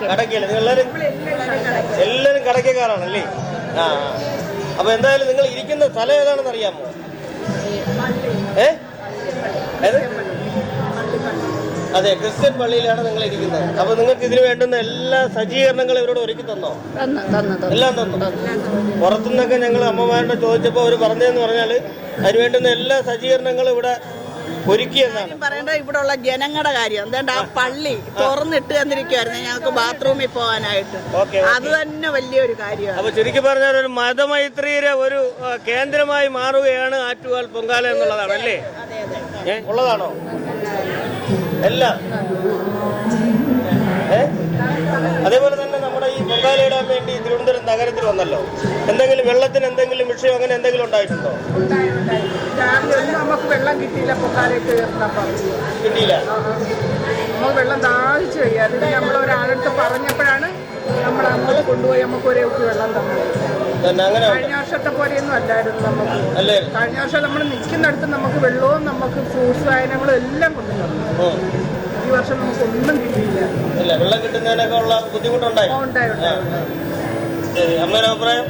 കടക്കയില്ല. നിങ്ങൾ എല്ലാവരും കടക്കക്കാരാണല്ലേ? ആ. അപ്പൊ എന്തായാലും നിങ്ങൾ ഇരിക്കുന്ന സ്ഥലം ഏതാണെന്ന് അറിയാമോ? അതെ, ക്രിസ്ത്യൻ പള്ളിയിലാണ് നിങ്ങൾ ഇരിക്കുന്നത്. അപ്പൊ നിങ്ങൾക്ക് ഇതിന് വേണ്ടുന്ന എല്ലാ സജ്ജീകരണങ്ങളും ഇവരോട് ഒരുക്കി തന്നോ? എല്ലാം തന്നു. പുറത്തുനിന്നൊക്കെ ഞങ്ങൾ അമ്മമാരോട് ചോദിച്ചപ്പോൾ അവർ പറഞ്ഞതെന്ന് പറഞ്ഞാൽ അതിന് വേണ്ടുന്ന എല്ലാ സജ്ജീകരണങ്ങളും ഇവിടെ ഒരുക്കിയെന്നാണ് പറയേണ്ടത്. ഇവിടെ ഉള്ള ജനങ്ങളുടെ കാര്യം എന്താണ്ട് ആ പള്ളി തുറന്നിട്ട് തന്നിരിക്കുവായിരുന്നു ഞങ്ങൾക്ക് ബാത്റൂമിൽ പോകാനായിട്ട്. അത് തന്നെ വലിയൊരു കാര്യമാണ്. അപ്പൊ ചുരുക്കി പറഞ്ഞാൽ ഒരു മതമൈത്രിയുടെ ഒരു കേന്ദ്രമായി മാറുകയാണ് ആറ്റുകാൽ പൊങ്കാല എന്നുള്ളതാണ് അല്ലേ? ഉള്ളതാണോ എല്ലാം? അതേപോലെ തന്നെ നമ്മുടെ ഈ പൊങ്കാല ഇടാൻ വേണ്ടി തിരുവനന്തപുരം നഗരത്തിൽ വന്നല്ലോ. എന്തെങ്കിലും വെള്ളത്തിന് എന്തെങ്കിലും വിഷയം അങ്ങനെ എന്തെങ്കിലും ഉണ്ടായിട്ടുണ്ടോ? നമുക്ക് വെള്ളം കിട്ടിയില്ല. പൊങ്കാലയ്ക്ക് കിട്ടിയില്ല. നമ്മൾ വെള്ളം ദാഹിച്ചു കഴിയാതെ നമ്മൾ ഒരാളടുത്ത് പറഞ്ഞപ്പോഴാണ് നമ്മൾ അങ്ങോട്ട് കൊണ്ടുപോയി നമുക്ക് ഒരേ കുപ്പി വെള്ളം തന്നത്. കഴിഞ്ഞ വർഷത്തെ പോലെയൊന്നും അല്ലായിരുന്നു നമുക്ക്. കഴിഞ്ഞ വർഷം നമ്മൾ നിൽക്കുന്നിടത്ത് നമുക്ക് വെള്ളവും നമുക്ക് ഫ്രൂട്ട്സ് സാധനങ്ങളും എല്ലാം കൊണ്ടുവന്നു. ഈ വർഷം നമുക്ക് ഒന്നും കിട്ടിയില്ല. വെള്ളം കിട്ടുന്നതിനൊക്കെ ഉള്ള ബുദ്ധിമുട്ടുണ്ടായി. അമ്മയുടെ അഭിപ്രായം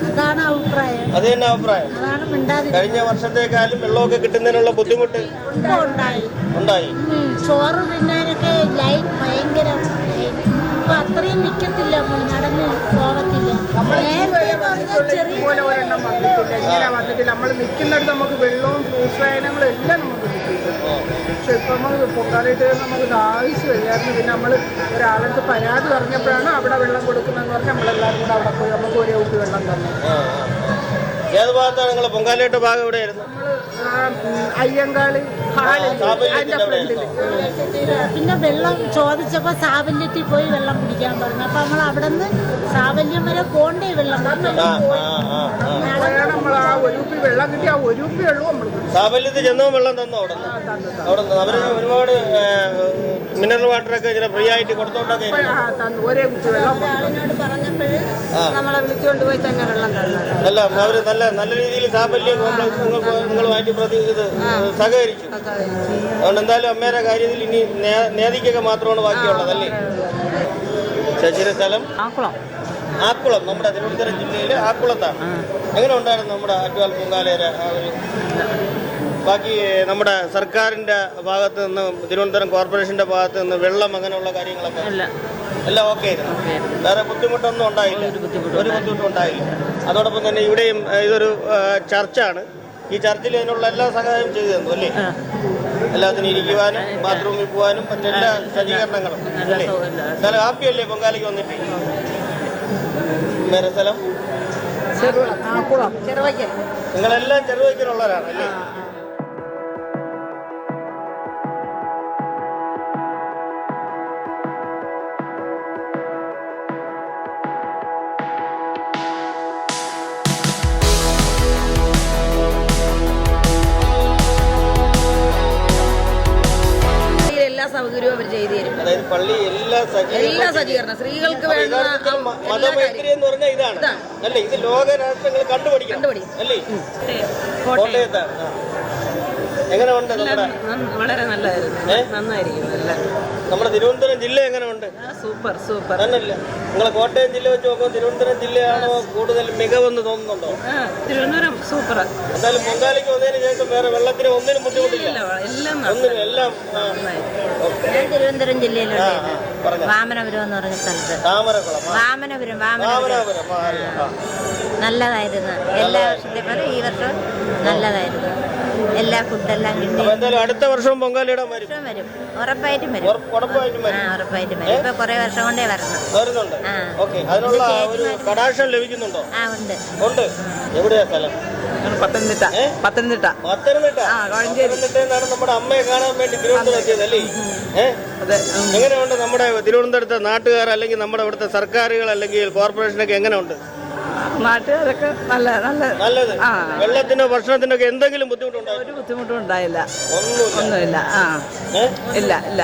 അതാണ് അഭിപ്രായം. അത് തന്നെ അഭിപ്രായം. കഴിഞ്ഞ വർഷത്തേക്കാളും വെള്ളമൊക്കെ കിട്ടുന്നതിനുള്ള ബുദ്ധിമുട്ട് ഉണ്ടായി. ചോറ് തിന്നാനൊക്കെ ലൈൻ ഭയങ്കര. അപ്പൊ അത്രയും നിക്കത്തില്ല, നടന്ന് പോകത്തില്ല. വന്നിട്ടില്ല. നമ്മൾ നിൽക്കുന്നിടത്ത് നമുക്ക് വെള്ളവും ഫ്രൂട്ട്സ് സാധനങ്ങളും എല്ലാം നമുക്ക് കിട്ടിയിട്ടുണ്ട്. പക്ഷെ ഇപ്പം നമ്മൾ പൊങ്കാലയിട്ട് നമുക്ക് ദാഹിച്ചു കഴിയായിരുന്നു. പിന്നെ നമ്മൾ ഒരാളടുത്ത് പരാതി പറഞ്ഞപ്പോഴാണ് അവിടെ വെള്ളം കൊടുക്കുന്നതെന്ന് പറഞ്ഞാൽ നമ്മളെല്ലാവരും കൂടെ അവിടെ പോയി നമുക്ക് ഒരേ കുപ്പി വെള്ളം തന്നു. ഏത് ഭാഗത്താണ് നിങ്ങൾ പൊങ്കാലയുടെ ഭാഗം? എവിടെയായിരുന്നു? അയ്യങ്കാളി അതിന്റെ ഫ്രണ്ടിൽ. പിന്നെ വെള്ളം ചോദിച്ചപ്പോ സാവല്യത്തിൽ പോയി വെള്ളം കുടിക്കാൻ പറഞ്ഞു. അപ്പൊ നമ്മൾ അവിടെ നിന്ന് സാവല്യം വരെ പോണ്ടേ വെള്ളം. നമ്മൾ ആ ഒരു കുപ്പി വെള്ളം കിട്ടി. ആ ഒരു കുപ്പി വെള്ളവും നമ്മൾ സാവല്യത്തിൽ ചെന്നോ വെള്ളം തന്നോ? അവിടെ നിന്ന് അവര് ഒരുപാട് മിനറൽ വാട്ടറൊക്കെ ഇങ്ങനെ ഫ്രീ ആയിട്ട് കൊടുത്തോണ്ടൊക്കെ ഒരേ കുപ്പി വെള്ളം പറഞ്ഞപ്പോഴ് നമ്മളെ വിളിച്ചുകൊണ്ട് പോയി തന്നെ വെള്ളം തന്നത്. അല്ല, അവര് നല്ല രീതിയിൽ സാഫല്യം നിങ്ങളുമായിട്ട് സഹകരിച്ചു. അതുകൊണ്ട് എന്തായാലും അമ്മയുടെ കാര്യത്തിൽ ഇനി നേദിക്കൊക്കെ മാത്രമാണ് ബാക്കിയുള്ളതല്ലേ? ശശിയുടെ സ്ഥലം ആക്കുളം, നമ്മുടെ തിരുവനന്തപുരം ജില്ലയിലെ ആക്കുളത്താണ്. എങ്ങനെ ഉണ്ടായിരുന്നു നമ്മുടെ ആറ്റുകാൽ പൊങ്കാലയുടെ ആ ഒരു? ബാക്കി നമ്മുടെ സർക്കാരിന്റെ ഭാഗത്ത് നിന്ന്, തിരുവനന്തപുരം കോർപ്പറേഷന്റെ ഭാഗത്ത് നിന്ന് വെള്ളം അങ്ങനെയുള്ള കാര്യങ്ങളൊക്കെ എല്ലാം ഓക്കെ ആയിരുന്നു. വേറെ ബുദ്ധിമുട്ടൊന്നും ഉണ്ടായില്ല. ഒരു ബുദ്ധിമുട്ടും ഉണ്ടായില്ല. അതോടൊപ്പം തന്നെ ഇവിടെയും ഇതൊരു ചർച്ചാണ്. ഈ ചർച്ചിൽ അതിനുള്ള എല്ലാ സഹായവും ചെയ്തു തന്നു അല്ലേ? എല്ലാത്തിനും ഇരിക്കുവാനും ബാത്റൂമിൽ പോകാനും മറ്റെല്ലാ സജ്ജീകരണങ്ങളും അല്ലേ? എന്നാലും ഹാപ്പിയല്ലേ പൊങ്കാലയ്ക്ക് വന്നിട്ട്? വേറെ സ്ഥലം നിങ്ങളെല്ലാം ചെറുവയ്ക്കലുള്ളവരാണ് അല്ലേ? സൗകര്യവും അവർ ചെയ്തു തരും. അതായത് പള്ളി എല്ലാ സജ്ജീകരണം സ്ത്രീകൾക്ക് വേണ്ട. മതമൈത്രി എന്ന് പറഞ്ഞാൽ ഇതാണ് അല്ലേ? ഇത് ലോക രാഷ്ട്രങ്ങൾ കണ്ടുപിടിക്കണം അല്ലേ? കോട്ടയത്താണ്. എങ്ങനെ ഉണ്ട്? വളരെ നല്ലതായിരുന്നു. നന്നായിരിക്കും. നമ്മുടെ തിരുവനന്തപുരം ജില്ല എങ്ങനെ ഉണ്ട്? Super super. തന്നല്ല, നിങ്ങൾ കോട്ടയം ജില്ല വെച്ച് നോക്കുമ്പോൾ തിരുവനന്തപുരം ജില്ലയാണോ കൂടുതൽ മികവെന്ന് തോന്നുന്നുണ്ടോ? തിരുവനന്തപുരം സൂപ്പർ. എന്തായാലും പൊങ്കാലയ്ക്ക് വന്നതിന് ശേഷം വേറെ വെള്ളത്തിന് ഒന്നിനും ബുദ്ധിമുട്ടില്ല. ഒന്നിനും എല്ലാം. ഞാൻ തിരുവനന്തപുരം ജില്ലയിലുള്ള വാമനപുരം എന്ന് പറഞ്ഞ സ്ഥലത്ത്. വാമനപുരം നല്ലതായിരുന്നു. എല്ലാ വർഷത്തെ പോലെ ഈ വർഷം നല്ലതായിരുന്നു. എല്ലാ ഫുഡെല്ലാം കിട്ടി. അടുത്ത വർഷം പൊങ്കാലയിടാൻ വരും. ഉറപ്പായിട്ടും വരും. ഇപ്പൊ കുറെ വർഷം കൊണ്ടേ വരുന്നുണ്ട്. അതിനുള്ള ഒരു കടാക്ഷം ലഭിക്കുന്നുണ്ടോ? ഉണ്ട്. എവിടെയാ സ്ഥലം? പത്തനംതിട്ട. പത്തനംതിട്ട നമ്മുടെ അമ്മയെ കാണാൻ വേണ്ടി തിരുവനന്തപുരം എത്തിയതല്ലേ? എങ്ങനെയുണ്ട് നമ്മുടെ തിരുവനന്തപുരത്തെ നാട്ടുകാർ, അല്ലെങ്കിൽ നമ്മുടെ ഇവിടുത്തെ സർക്കാരുകൾ അല്ലെങ്കിൽ കോർപ്പറേഷനൊക്കെ എങ്ങനെയുണ്ട്? നാട്ടുകാരൊക്കെ നല്ലത്. വെള്ളത്തിനോ ഭക്ഷണത്തിനൊക്കെ എന്തെങ്കിലും ബുദ്ധിമുട്ടുണ്ടോ? ഒരു ബുദ്ധിമുട്ടും ഉണ്ടായില്ല. ഒന്നുമില്ല. ഇല്ല.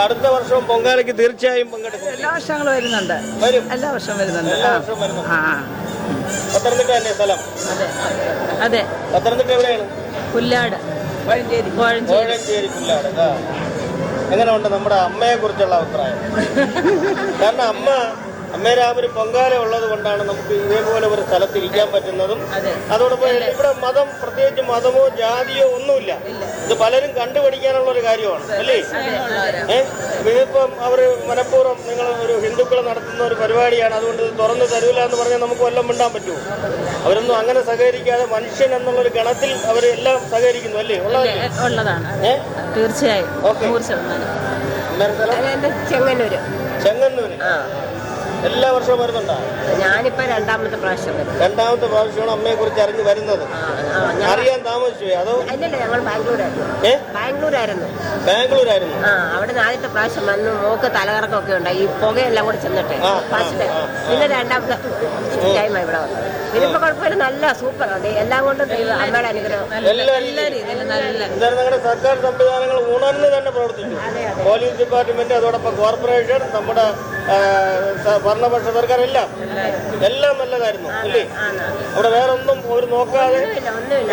അടുത്ത വർഷവും പൊങ്കാലയ്ക്ക് തീർച്ചയായും പങ്കെടുക്കും. എല്ലാ വർഷങ്ങളും വരുന്നുണ്ട്. എല്ലാ വർഷവും വരുന്നുണ്ട്. പത്തനംതിട്ട തന്നെ സ്ഥലം? അതെ. പത്തനംതിട്ട എവിടെയാണ്? പുല്ലാട്. കോഴഞ്ചേരി പുല്ലാട്. എങ്ങനെ ഉണ്ട് നമ്മുടെ അമ്മയെ കുറിച്ചുള്ള അഭിപ്രായം? കാരണം അമ്മേരെ ആ ഒരു പൊങ്കാല ഉള്ളത് കൊണ്ടാണ് നമുക്ക് ഇതേപോലെ ഒരു സ്ഥലത്ത് ഇരിക്കാൻ പറ്റുന്നതും. അതോടൊപ്പം ഇവിടെ മതം, പ്രത്യേകിച്ച് മതമോ ജാതിയോ ഒന്നുമില്ല. ഇത് പലരും കണ്ടുപിടിക്കാനുള്ള ഒരു കാര്യമാണ് അല്ലേ? ഇതിപ്പം അവർ മനഃപൂർവ്വം നിങ്ങൾ ഒരു ഹിന്ദുക്കൾ നടത്തുന്ന ഒരു പരിപാടിയാണ്, അതുകൊണ്ട് ഇത് തുറന്നു തരൂല എന്ന് പറഞ്ഞാൽ നമുക്ക് വല്ലതും മിണ്ടാൻ പറ്റുമോ? അവരൊന്നും അങ്ങനെ സഹകരിക്കാതെ മനുഷ്യൻ എന്നുള്ളൊരു ഗണത്തിൽ അവരെല്ലാം സഹകരിക്കുന്നു അല്ലേ? ഉള്ളതാണ് തീർച്ചയായും. ചെങ്ങന്നൂര്. ചെങ്ങന്നൂര് എല്ലാ വർഷവും വരുന്നുണ്ടോ? ഞാനിപ്പോ രണ്ടാമത്തെ പ്രാവശ്യം. രണ്ടാമത്തെ പ്രാവശ്യമാണ് അമ്മയെ കുറിച്ച് അറിഞ്ഞു വരുന്നത്. അറിയാൻ താമസിച്ചു അതോ? അല്ലല്ല, ഞങ്ങൾ ബാംഗ്ലൂരായിരുന്നു. ബാംഗ്ലൂരായിരുന്നു. അവിടെ ആദ്യത്തെ പ്രാവശ്യം വന്ന് മോക്ക് തലകറക്കമൊക്കെ ഉണ്ടായി, ഈ പുകയെല്ലാം കൂടി ചെന്നിട്ട് ഫസ്റ്റ്. പിന്നെ രണ്ടാമത്തെ ടൈം ഇവിടെ വന്നു. ഇതിപ്പോ കുഴപ്പമില്ല, നല്ല സൂപ്പർ. എല്ലാം കൊണ്ടും അമ്മയുടെ അനുഗ്രഹം. നിങ്ങളുടെ സർക്കാർ സംവിധാനങ്ങൾ ഉണർന്ന് തന്നെ പ്രവർത്തിച്ചു. പോലീസ് ഡിപ്പാർട്ട്മെന്റ്, അതോടൊപ്പം കോർപ്പറേഷൻ, നമ്മുടെ ഭരണപക്ഷ സർക്കാർ എല്ലാം നല്ലതായിരുന്നു അല്ലേ? അവിടെ വേറെ ഒന്നും ഒരു നോക്കാതെ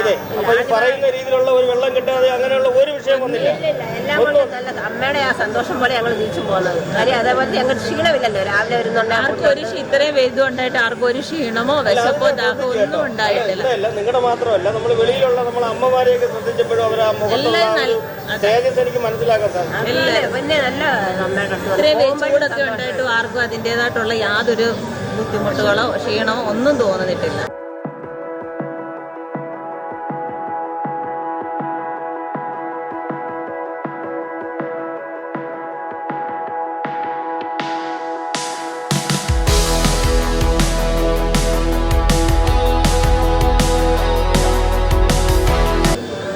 അതെ. അപ്പൊ ഈ പറയുന്ന രീതിയിലുള്ള ഒരു വെള്ളം കിട്ടാതെ അങ്ങനെയുള്ള ഒരു വിഷയം വന്നില്ല. അമ്മയുടെ ആ സന്തോഷം പോലെ ഞങ്ങൾ തിരിച്ചു പോകുന്നത്. കാര്യം അതേപോലെ ഞങ്ങൾ ക്ഷീണമില്ലല്ലോ, രാവിലെ വരുന്നുണ്ട്. ഇത്രയും വലുതുണ്ടായിട്ട് ആർക്കും ഒരു ക്ഷീണമോ വിശപ്പോ ദാഹമോ ഒന്നും ഉണ്ടായിട്ടില്ല. നിങ്ങളുടെ മാത്രമല്ല, നമ്മൾ വെളിയിലുള്ള നമ്മളെ അമ്മമാരെയൊക്കെ ശ്രദ്ധിച്ചപ്പോഴും അവർ ആ മുഖത്തുള്ള തേജസ് എനിക്ക് മനസ്സിലാക്കാൻ സാധിക്കും. പിന്നെ നല്ല ഇത്രയും വെച്ചുകൂടൊക്കെ ഉണ്ടായിട്ടും ആർക്കും അതിൻ്റെതായിട്ടുള്ള യാതൊരു ബുദ്ധിമുട്ടുകളോ ക്ഷീണമോ ഒന്നും തോന്നിയിട്ടില്ല.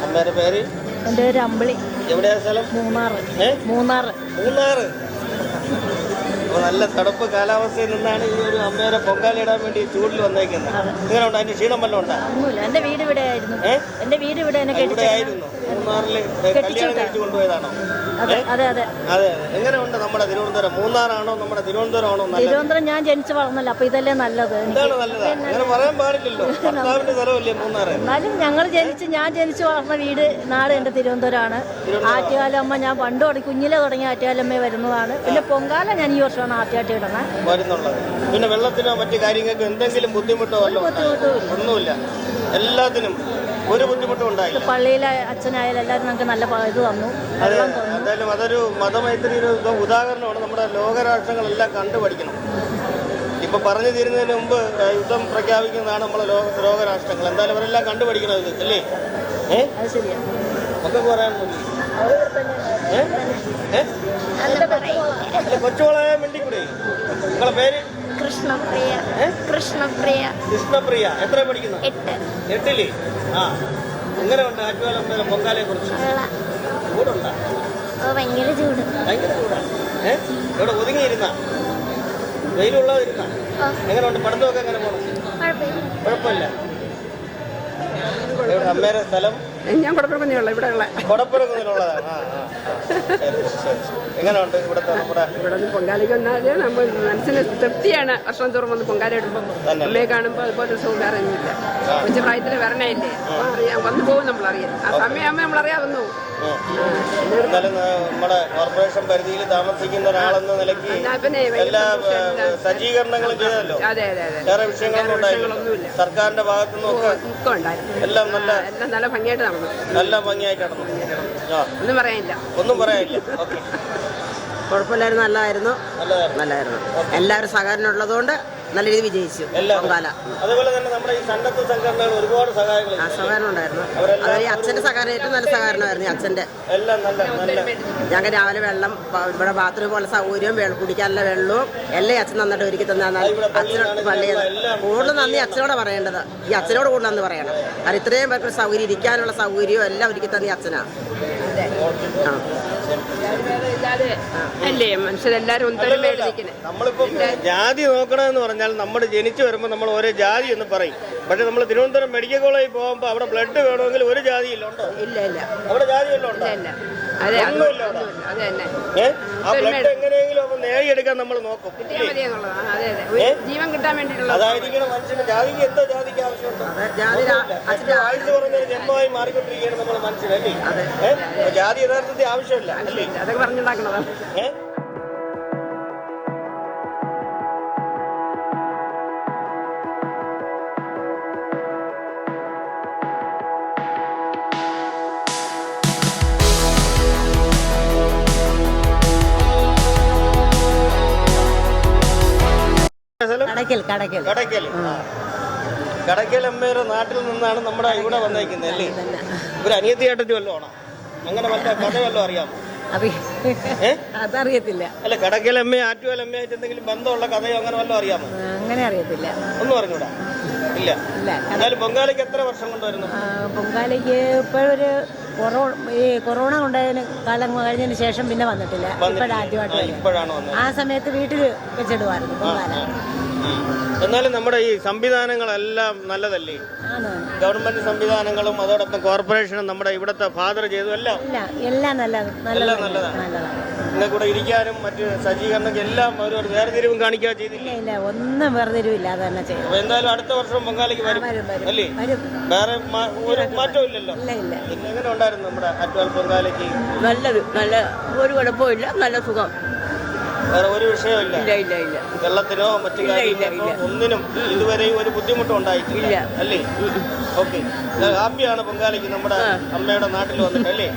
അമ്മയുടെ പേര്? എൻ്റെ പേര് അമ്പിളി. എവിടെയാ സ്ഥലം? മൂന്നാറ്. നല്ല തണുപ്പ് കാലാവസ്ഥയിൽ നിന്നാണ് ഈ ഒരു അമ്മയുടെ പൊങ്കാല ഇടാൻ വേണ്ടി ചൂടിൽ വന്നേക്കുന്നത്. ഇങ്ങനെ ഉണ്ട്, അതിന്റെ ക്ഷീണം വല്ലതും ഉണ്ടാ? ഒന്നുമില്ല, എൻ്റെ വീട് ഇവിടെ ആയിരുന്നു. എൻ്റെ വീട് ഇവിടെ ആയിരുന്നു. മൂന്നാറില് കല്യാണം കഴിച്ചു കൊണ്ടുപോയതാണോ? അതെ അതെ അതെ അതെ. എങ്ങനെ ഉണ്ട് നമ്മുടെ തിരുവനന്തപുരം? മൂന്നാറാണോ നമ്മുടെ തിരുവനന്തപുരം ആണോ? തിരുവനന്തപുരം ഞാൻ ജനിച്ചു വളർന്നല്ലോ, അപ്പൊ ഇതല്ലേ നല്ലത്. എന്താണ് നല്ലത്? അങ്ങനെ പറയാൻ പാടില്ലല്ലോ, ഭർത്താവിന്റെ സ്ഥലമല്ലേ മൂന്നാറ്. എന്നാലും ഞാൻ ജനിച്ചു വളർന്ന വീട് നാട് എൻ്റെ തിരുവനന്തപുരമാണ്. ആറ്റുകാലമ്മ ഞാൻ പണ്ട് കുഞ്ഞിലെ തുടങ്ങി ആറ്റുകാലമ്മ വരുന്നതാണ്. പിന്നെ പൊങ്കാല ഞാൻ ഈ വർഷമാണ് ആദ്യമായിട്ട് ഇടുന്നത് വരുന്നുള്ളത്. പിന്നെ വെള്ളത്തിനോ മറ്റു കാര്യങ്ങൾക്ക് എന്തെങ്കിലും ബുദ്ധിമുട്ടോ ഒന്നുമില്ല, എല്ലാത്തിനും ഒരു ബുദ്ധിമുട്ടും ഉണ്ടായില്ല. പള്ളിയിലെ അച്ഛനായാലും എല്ലാവരും നമുക്ക് നല്ല ഇത് തന്നു. എന്തായാലും അതൊരു മതമൈത്രി ഉദാഹരണമാണ്. നമ്മുടെ ലോകരാഷ്ട്രങ്ങളെല്ലാം കണ്ടുപഠിക്കണം. ഇപ്പൊ പറഞ്ഞു തീരുന്നതിന് മുമ്പ് യുദ്ധം പ്രഖ്യാപിക്കുന്നതാണ് നമ്മളെ ലോകരാഷ്ട്രങ്ങൾ. എന്തായാലും അവരെല്ലാം കണ്ടുപഠിക്കണം ഇത് അല്ലേ? അത് ശരിയാണ്. ഒക്കെ പറയാൻ കൊച്ചുമോളായ മിണ്ടിക്കൂടെ? നിങ്ങളെ പേര്? കൃഷ്ണപ്രിയ. കൃഷ്ണപ്രിയ. എത്ര പഠിക്കുന്നു? 8ല്. എങ്ങനെ ഉണ്ട് ആറ്റുകാലമ്മയുടെ പൊങ്കാലയെ കുറിച്ച്? ചൂടുണ്ടാ? ഭയങ്കര ചൂട്. ഭയങ്കര ചൂടാണ്. ഇവിടെ ഒതുങ്ങിയിരുന്ന വെയിലുള്ളതിരുന്ന എങ്ങനെ ഉണ്ട്? പഠിത്തമൊക്കെ എങ്ങനെ പോകണം? കുഴപ്പമില്ല. അമ്മേരെ സ്ഥലം? ഞാൻ കൊടപ്പുറക്കുന്നിലുള്ള ഇവിടെ ഉള്ള കൊടപ്പുറക്കുന്നിലുള്ളതാണ്. എങ്ങനെയുണ്ട് ഇവിടുത്തെ നമ്മുടെ ഇവിടെ പൊങ്കാലയ്ക്ക് വന്നാൽ നമ്മൾ മനസ്സിന് തൃപ്തിയാണ്. വർഷം തോറും വന്ന് പൊങ്കാല ഇടുമ്പോൾ അമ്മയെ കാണുമ്പോൾ അതുപോലെ സുഖം വേറെ ഒന്നുമില്ല. കൊച്ചു പ്രായത്തിൽ വരണേ ഇല്ലേ, അപ്പോൾ അറിയാം, വന്നു പോകും, നമ്മളറിയാം. ആ സമയം അമ്മ നമ്മളറിയാതെ വന്നു പോകും. എന്നാലും നമ്മുടെ കോർപ്പറേഷൻ പരിധിയിൽ താമസിക്കുന്ന ഒരാളെന്ന നിലയ്ക്ക് എല്ലാ സജ്ജീകരണങ്ങളും ചെയ്തല്ലോ. വേറെ വിഷയങ്ങളൊന്നും ഉണ്ടായില്ല. സർക്കാരിന്റെ ഭാഗത്തുനിന്നും എല്ലാം നല്ല ഭംഗിയായിട്ട് നടന്നു. നല്ല ഭംഗിയായിട്ട് നടന്നു. ഒന്നും പറയാനില്ല. ഓക്കെ, കുഴപ്പമില്ലായിരുന്നു, നല്ലതായിരുന്നു. എല്ലാവരും സഹകരണം ഉള്ളതുകൊണ്ട് നല്ല രീതിയിൽ വിജയിച്ചു പൊങ്കാല. അതുപോലെ തന്നെ നമ്മുടെ ഈ സന്നദ്ധ സംഘടനകൾ ഒരുപാട് സഹകരണം ഉണ്ടായിരുന്നു. അതായത് അച്ഛന്റെ സഹകരണം ഏറ്റവും നല്ല സഹകരണമായിരുന്നു. അച്ഛന്റെ എല്ലാം നല്ല ഞങ്ങൾ രാവിലെ വെള്ളം, ഇവിടെ ബാത്റൂം പോലെ സൗകര്യവും കുടിക്കാനുള്ള വെള്ളവും എല്ലാം അച്ഛൻ നന്നായിട്ട് ഒരുക്കി തന്നാൽ അച്ഛനോട് പള്ളിയിൽ കൂടുതൽ നന്ദി അച്ഛനോട് പറയേണ്ടത്. ഈ അച്ഛനോട് കൂടുതൽ നന്ദി പറയണം. കാരണം ഇത്രയും പേർക്ക് സൗകര്യം, ഇരിക്കാനുള്ള സൗകര്യവും എല്ലാം ഒരുക്കി തന്നെ അച്ഛനാ. അല്ലേ മനുഷ്യരെല്ലാരും നമ്മളിപ്പോ ജാതി നോക്കണമെന്ന് പറഞ്ഞാൽ നമ്മൾ ജനിച്ചു വരുമ്പോൾ നമ്മൾ ഓരോ ജാതി എന്ന് പറയും. പക്ഷെ നമ്മൾ തിരുവനന്തപുരം മെഡിക്കൽ കോളേജിൽ പോകുമ്പോൾ അവിടെ ബ്ലഡ് വേണമെങ്കിൽ ഒരു ജാതിയില്ല. ഉണ്ടോ? ഇല്ല. അവിടെ ജാതി വല്ലതും ഉണ്ടോ? ഒന്നുമില്ല അവിടെ. ആ ബ്ലഡ് എങ്ങനെയെങ്കിലും അപ്പൊ നേടിയെടുക്കാൻ നമ്മൾ നോക്കും. ജീവൻ കിട്ടാൻ വേണ്ടിയിട്ടുള്ള അതായിരിക്കണം മനുഷ്യന്. ജാതിക്ക് എന്താ ജാതിക്ക് ആവശ്യമുണ്ട്? ആയുസ് പറഞ്ഞൊരു ജന്മമായി മാറിക്കൊണ്ടിരിക്കുകയാണ് നമ്മൾ മനുഷ്യരല്ലേ. ജാതി യഥാർത്ഥത്തിൽ ആവശ്യമില്ല അല്ലേ? അതൊക്കെ പറഞ്ഞുണ്ടാക്കണതാണ്. കടയ്ക്കൽ അമ്മയുടെ നാട്ടിൽ നിന്നാണ് നമ്മുടെ ഇവിടെ വന്നേക്കുന്നത് അല്ലേ? ഒരു അനിയത്തിയായിട്ട് വല്ലതും ആണോ? അങ്ങനെ വല്ല കഥ വല്ലതും അറിയാമോ? അതറിയത്തില്ല. അല്ല, കടയ്ക്കൽ അമ്മയും ആറ്റുകാൽ അമ്മയായിട്ട് എന്തെങ്കിലും ബന്ധമുള്ള കഥയോ അങ്ങനെ വല്ലതും അറിയാമോ? അങ്ങനെ അറിയത്തില്ല. ഒന്നും അറിഞ്ഞൂടാ? ഇല്ല. എന്നാലും പൊങ്കാലയ്ക്ക് എത്ര വർഷം കൊണ്ട് വരുന്നു? പൊങ്കാലയ്ക്ക് ഇപ്പോഴൊരു കൊറോണ ഉണ്ടായതിന് കാലം കഴിഞ്ഞതിന് ശേഷം പിന്നെ വന്നിട്ടില്ല. ഇപ്പോഴാണ് വന്നത്. ആ സമയത്ത് വീട്ടിൽ വെച്ചിടുമായിരുന്നു പൊങ്കാല. എന്നാലും നമ്മുടെ ഈ സംവിധാനങ്ങളെല്ലാം നല്ലതല്ലേ? ഗവൺമെന്റ് സംവിധാനങ്ങളും അതോടൊപ്പം കോർപ്പറേഷനും നമ്മുടെ ഇവിടുത്തെ ഫാദർ ചെയ്തു എല്ലാം നല്ലതാണ്. നിങ്ങൾ കൂടെ ഇരിക്കാനും മറ്റ് സജ്ജീകരണം എല്ലാം ഒരു വേർതിരിവും കാണിക്കാൻ ചെയ്തില്ല. ഇല്ല, ഒന്നും വേർതിരിവില്ല. അത് തന്നെ ചെയ്യും. എന്തായാലും അടുത്ത വർഷം പൊങ്കാലയ്ക്ക് വരും അല്ലേ? വേറെ ഒരു മാറ്റവും ഇല്ലല്ലോ. എങ്ങനെ ഉണ്ടായിരുന്നു നമ്മുടെ ആറ്റുകാൽ പൊങ്കാലയ്ക്ക്? നല്ലത്, നല്ല ഒരു കുഴപ്പമില്ല, നല്ല സുഖം. വേറെ ഒരു വിഷയമില്ല. വെള്ളത്തിനോ മറ്റു കാര്യങ്ങൾക്കോ ഒന്നിനും ഇതുവരെയും ഒരു ബുദ്ധിമുട്ടും ഉണ്ടായിട്ടില്ല അല്ലേ? ഓക്കെ, ഹാപ്പിയാണ് പൊങ്കാലയ്ക്ക് നമ്മുടെ അമ്മയുടെ നാട്ടിൽ വന്നിട്ട് അല്ലേ?